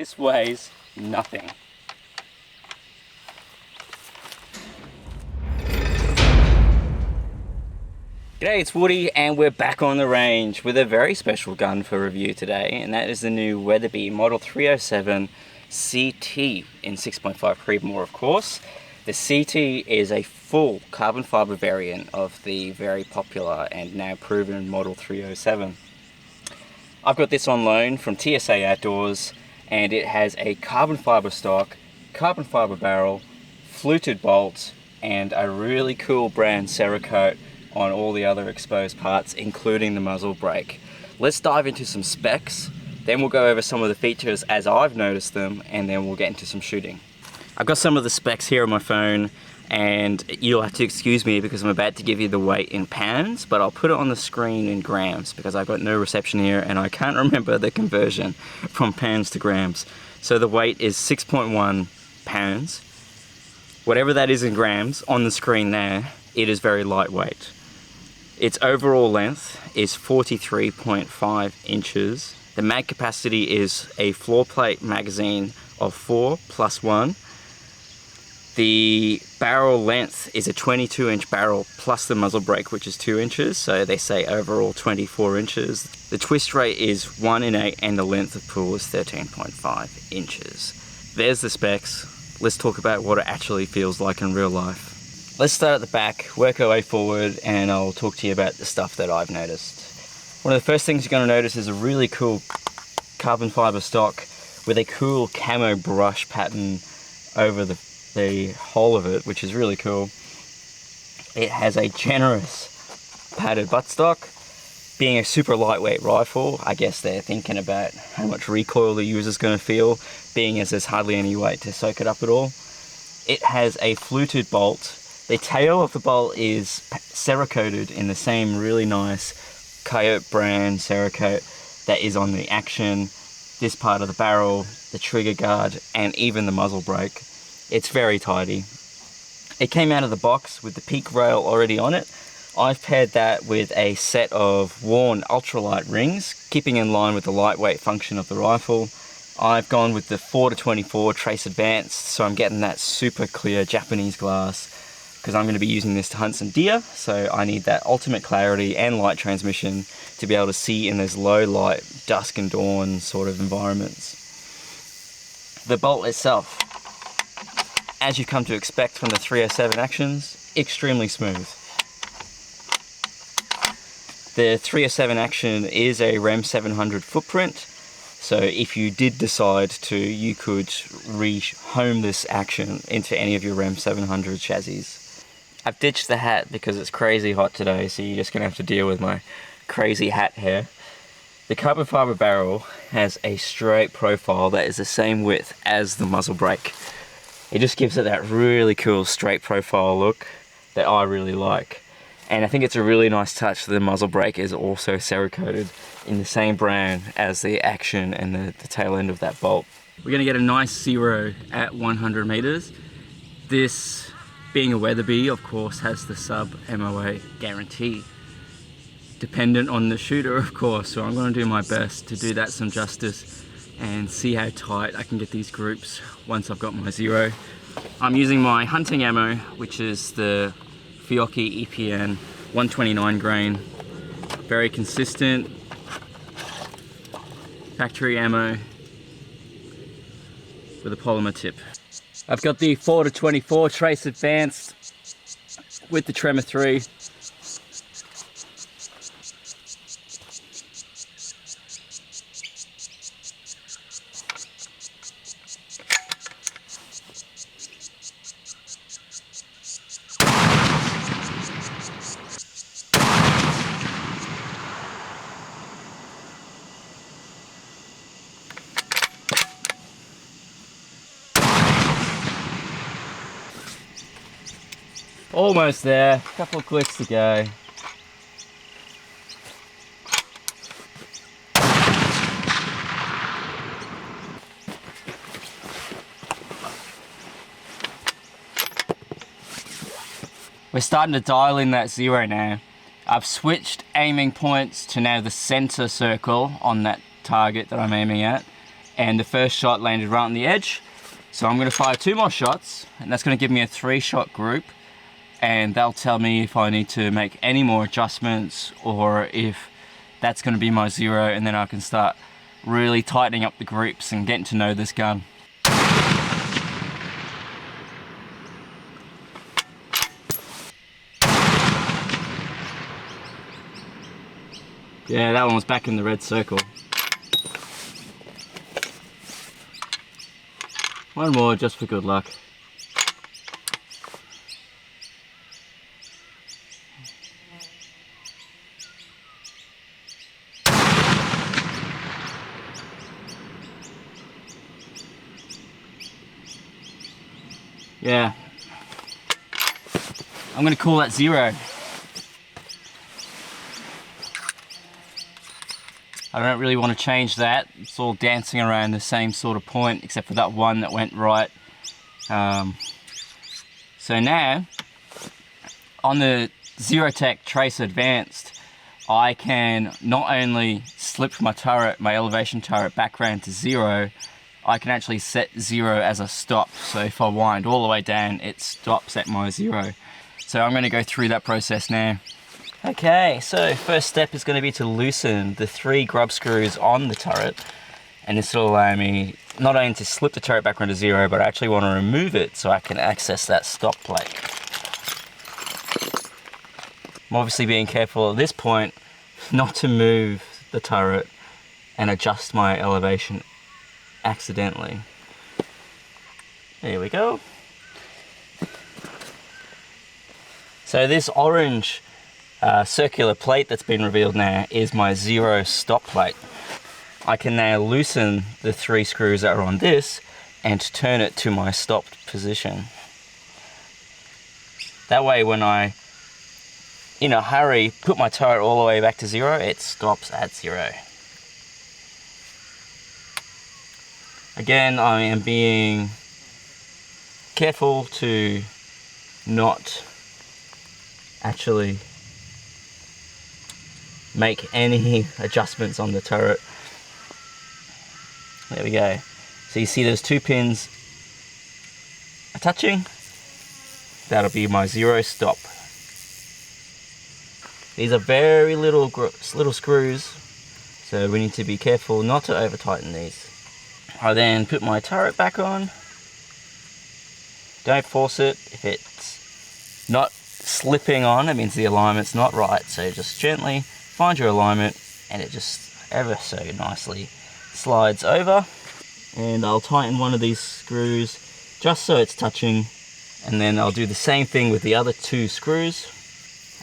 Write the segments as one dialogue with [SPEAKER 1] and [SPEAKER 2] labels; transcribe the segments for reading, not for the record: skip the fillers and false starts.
[SPEAKER 1] This weighs nothing. G'day, it's Woody and we're back on the range with a very special gun for review today, and that is the new Weatherby Model 307 CT in 6.5 Creedmoor, of course. The CT is a full carbon fiber variant of the very popular and now proven Model 307. I've got this on loan from TSA Outdoors, and it has a carbon fiber stock, carbon fiber barrel, fluted bolts, and a really cool brand Cerakote on all the other exposed parts, including the muzzle brake. Let's dive into some specs, then we'll go over some of the features as I've noticed them, and then we'll get into some shooting. I've got some of the specs here on my phone, and you'll have to excuse me because I'm about to give you the weight in pounds, but I'll put it on the screen in grams because I've got no reception here and I can't remember the conversion from pounds to grams. So the weight is 6.1 pounds. Whatever that is in grams on the screen there, it is very lightweight. Its overall length is 43.5 inches. The mag capacity is a floor plate magazine of 4+1. The barrel length is a 22-inch barrel plus the muzzle brake, which is 2 inches, so they say overall 24 inches. The twist rate is 1 in 8 and the length of pull is 13.5 inches. There's the specs. Let's talk about what it actually feels like in real life. Let's start at the back, work our way forward, and I'll talk to you about the stuff that I've noticed. One of the first things you're going to notice is a really cool carbon fiber stock with a cool camo brush pattern over the whole of it, which is really cool. It has a generous padded buttstock. Being a super lightweight rifle, I guess they're thinking about how much recoil the user's going to feel, being as there's hardly any weight to soak it up at all. It has a fluted bolt. The tail of the bolt is Cerakoted in the same really nice Coyote brand Cerakote that is on the action, this part of the barrel, the trigger guard, and even the muzzle brake. It's very tidy. It came out of the box with the peak rail already on it. I've paired that with a set of Warne Ultra Light rings, keeping in line with the lightweight function of the rifle. I've gone with the 4-24 Trace Adv, so I'm getting that super clear Japanese glass because I'm going to be using this to hunt some deer, so I need that ultimate clarity and light transmission to be able to see in those low light, dusk and dawn sort of environments. The bolt itself, as you come to expect from the 307 actions, extremely smooth. The 307 action is a REM 700 footprint, so if you did decide to, you could re-home this action into any of your REM 700 chassis. I've ditched the hat because it's crazy hot today, so you're just going to have to deal with my crazy hat hair. The carbon fiber barrel has a straight profile that is the same width as the muzzle brake. It just gives it that really cool straight profile look that I really like. And I think it's a really nice touch that the muzzle brake is also Cerakoted in the same brand as the action and the tail end of that bolt. We're going to get a nice zero at 100 meters. This, being a Weatherby, of course, has the sub MOA guarantee. Dependent on the shooter, of course, so I'm going to do my best to do that some justice and see how tight I can get these groups once I've got my zero. I'm using my hunting ammo, which is the Fiocchi EPN 129 grain. Very consistent factory ammo with a polymer tip. I've got the 4-24 Trace Adv with the Tremor 3. Almost there, a couple of clicks to go. We're starting to dial in that zero now. I've switched aiming points to now the center circle on that target that I'm aiming at. and the first shot landed right on the edge. So I'm going to fire 2 more shots, and that's going to give me a 3-shot group, and they'll tell me if I need to make any more adjustments or if that's going to be my 0, and then I can start really tightening up the groups and getting to know this gun. Yeah, that one was back in the red circle. One more just for good luck. Yeah. I'm gonna call that 0. I don't really want to change that. It's all dancing around the same sort of point, except for that one that went right. So now, on the ZeroTech Trace Advanced, I can not only slip my turret, my elevation turret back around to 0, I can actually set 0 as a stop. So if I wind all the way down, it stops at my 0. So I'm going to go through that process now. Okay, so first step is going to be to loosen the 3 grub screws on the turret, and this will allow me not only to slip the turret back around to 0, but I actually want to remove it so I can access that stop plate. I'm obviously being careful at this point not to move the turret and adjust my elevation accidentally. There we go. So this orange circular plate that's been revealed now is my 0 stop plate. I can now loosen the 3 screws that are on this and turn it to my stopped position. That way when I, in a hurry, put my turret all the way back to 0, it stops at 0. Again, I am being careful to not actually make any adjustments on the turret. There we go. So you see those 2 pins are touching. That'll be my 0 stop. These are very little screws, so we need to be careful not to over tighten these. I then put my turret back on. Don't force it. If it's not slipping on, it means the alignment's not right. So just gently find your alignment, and it just ever so nicely slides over. And I'll tighten one of these screws just so it's touching, and then I'll do the same thing with the other 2 screws.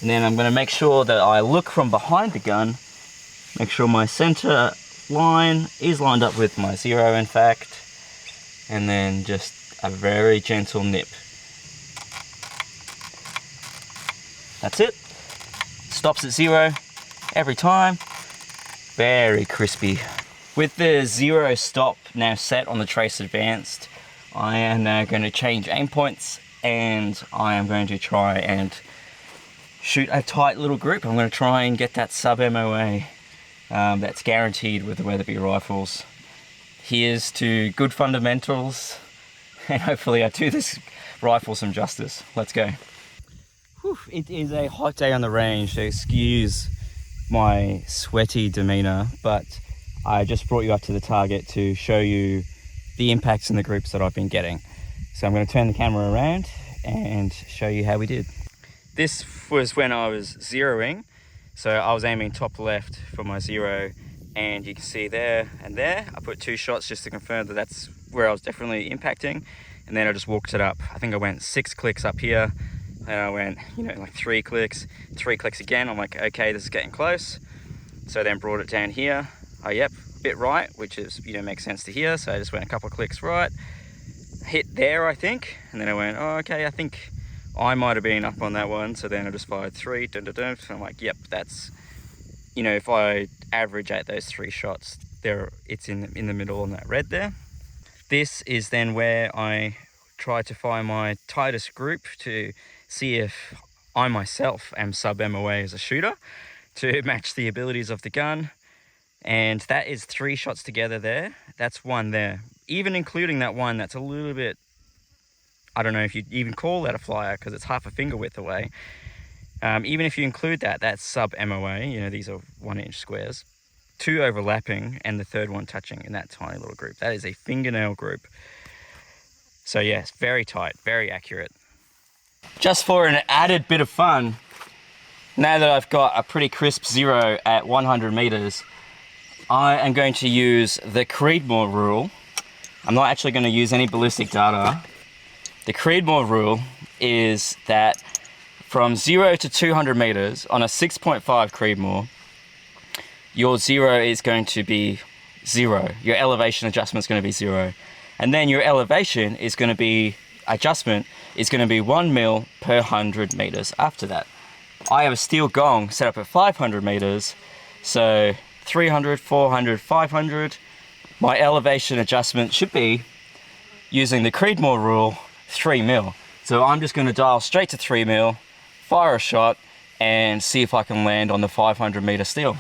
[SPEAKER 1] And then I'm going to make sure that I look from behind the gun, make sure my center line is lined up with my 0 in fact, and then just a very gentle nip. That's it. Stops at 0 every time. Very crispy. With the 0 stop now set on the Trace Advanced, I am now going to change aim points, and I am going to try and shoot a tight little group. I'm going to try and get that sub MOA that's guaranteed with the Weatherby rifles. Here's to good fundamentals, and hopefully I do this rifle some justice. Let's go. Whew, it is a hot day on the range, so excuse my sweaty demeanor, but I just brought you up to the target to show you the impacts in the groups that I've been getting. So I'm going to turn the camera around and show you how we did. This was when I was zeroing, so I was aiming top left for my 0, and you can see there and there I put 2 shots just to confirm that that's where I was definitely impacting, and then I just walked it up. I think I went 6 clicks up here, and I went, like 3 clicks again. I'm like, okay, this is getting close. So then brought it down here. Oh, yep, a bit right, which is, makes sense to here. So I just went a couple of clicks right, hit there, I think. And then I went, oh, okay, I think I might have been up on that one. So then I just fired 3, dun, dun, dun. So I'm like, yep, that's, if I average out those 3 shots, there, it's in the middle on that red there. This is then where I try to find my tightest group to see if I myself am sub MOA as a shooter to match the abilities of the gun. And that is 3 shots together there. that's one there. Even including that one that's a little bit, I don't know if you'd even call that a flyer because it's half a finger width away. Even if you include that, that's sub MOA, you know, these are 1 inch squares. 2 overlapping and the third one touching in that tiny little group. That is a fingernail group. So yes, very tight, very accurate. Just for an added bit of fun, now that I've got a pretty crisp zero at 100 meters, I am going to use the Creedmoor rule. I'm not actually going to use any ballistic data. The Creedmoor rule is that from 0 to 200 meters on a 6.5 Creedmoor, your zero is going to be 0. Your elevation adjustment is going to be 0. And then your elevation is going to be, adjustment is going to be 1 mil per 100 meters after that. I have a steel gong set up at 500 meters, so 300, 400, 500. My elevation adjustment should be, using the Creedmoor rule, 3 mil. So I'm just going to dial straight to 3 mil, fire a shot, and see if I can land on the 500 meter steel.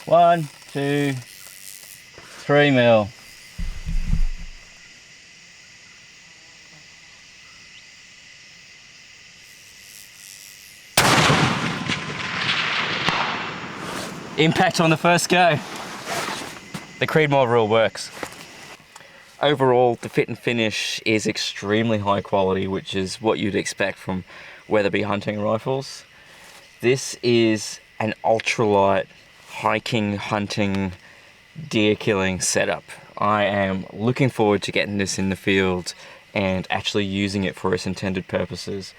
[SPEAKER 1] One, 2, 3 mil. Impact on the first go. The Creedmoor rule works. Overall, the fit and finish is extremely high quality, which is what you'd expect from Weatherby hunting rifles. This is an ultralight hiking, hunting, deer killing setup. I am looking forward to getting this in the field and actually using it for its intended purposes.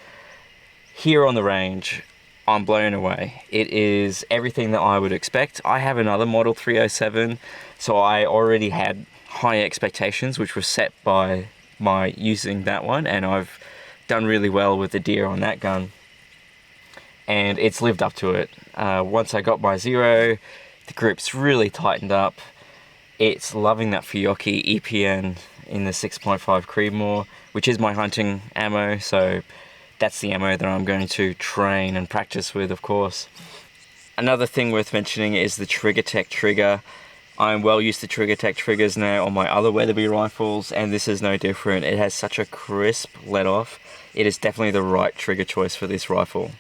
[SPEAKER 1] Here on the range, I'm blown away. It is everything that I would expect. I have another Model 307, so I already had high expectations, which were set by my using that one, and I've done really well with the deer on that gun. And it's lived up to it. Once I got my zero, the grip's really tightened up. It's loving that Fiocchi EPN in the 6.5 Creedmoor, which is my hunting ammo, so that's the ammo that I'm going to train and practice with, of course. Another thing worth mentioning is the TriggerTech trigger. I'm well used to TriggerTech triggers now on my other Weatherby rifles, and this is no different. It has such a crisp let-off. It is definitely the right trigger choice for this rifle.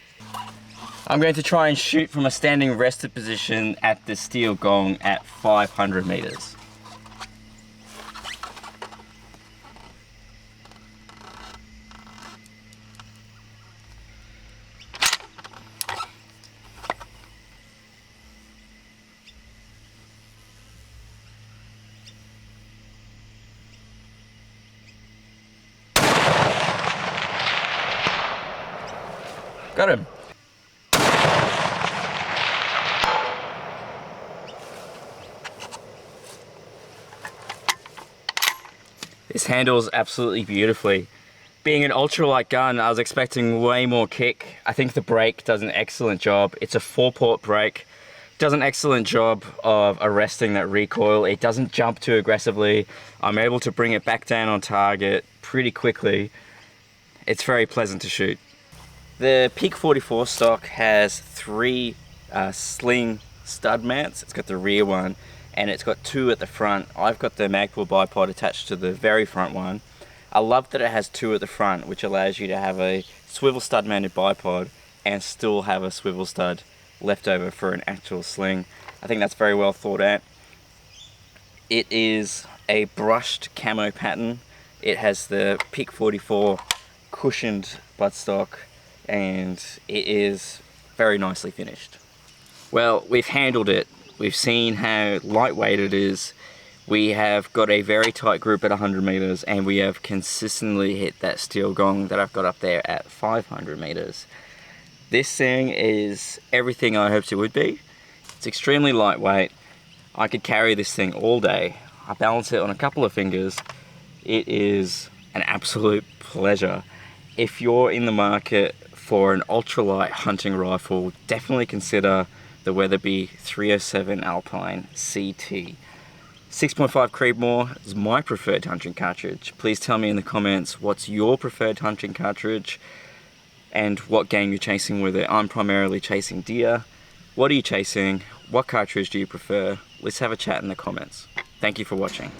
[SPEAKER 1] I'm going to try and shoot from a standing rested position at the steel gong at 500 meters. Got him. This handles absolutely beautifully. Being an ultralight gun, I was expecting way more kick. I think the brake does an excellent job. It's a 4-port brake. Does an excellent job of arresting that recoil. It doesn't jump too aggressively. I'm able to bring it back down on target pretty quickly. It's very pleasant to shoot. The Peak 44 stock has 3 sling stud mounts. It's got the rear one, and it's got 2 at the front. I've got the Magpul bipod attached to the very front one. I love that it has 2 at the front, which allows you to have a swivel stud mounted bipod and still have a swivel stud left over for an actual sling. I think that's very well thought out. It is a brushed camo pattern. It has the Peak 44 cushioned buttstock, and it is very nicely finished. Well, we've handled it. We've seen how lightweight it is. We have got a very tight group at 100 meters, and we have consistently hit that steel gong that I've got up there at 500 meters. This thing is everything I hoped it would be. It's extremely lightweight. I could carry this thing all day. I balance it on a couple of fingers. It is an absolute pleasure. If you're in the market for an ultralight hunting rifle, definitely consider the Weatherby 307 Alpine CT. 6.5 Creedmoor is my preferred hunting cartridge. Please tell me in the comments what's your preferred hunting cartridge and what game you're chasing with it. I'm primarily chasing deer. What are you chasing? What cartridge do you prefer? Let's have a chat in the comments. Thank you for watching.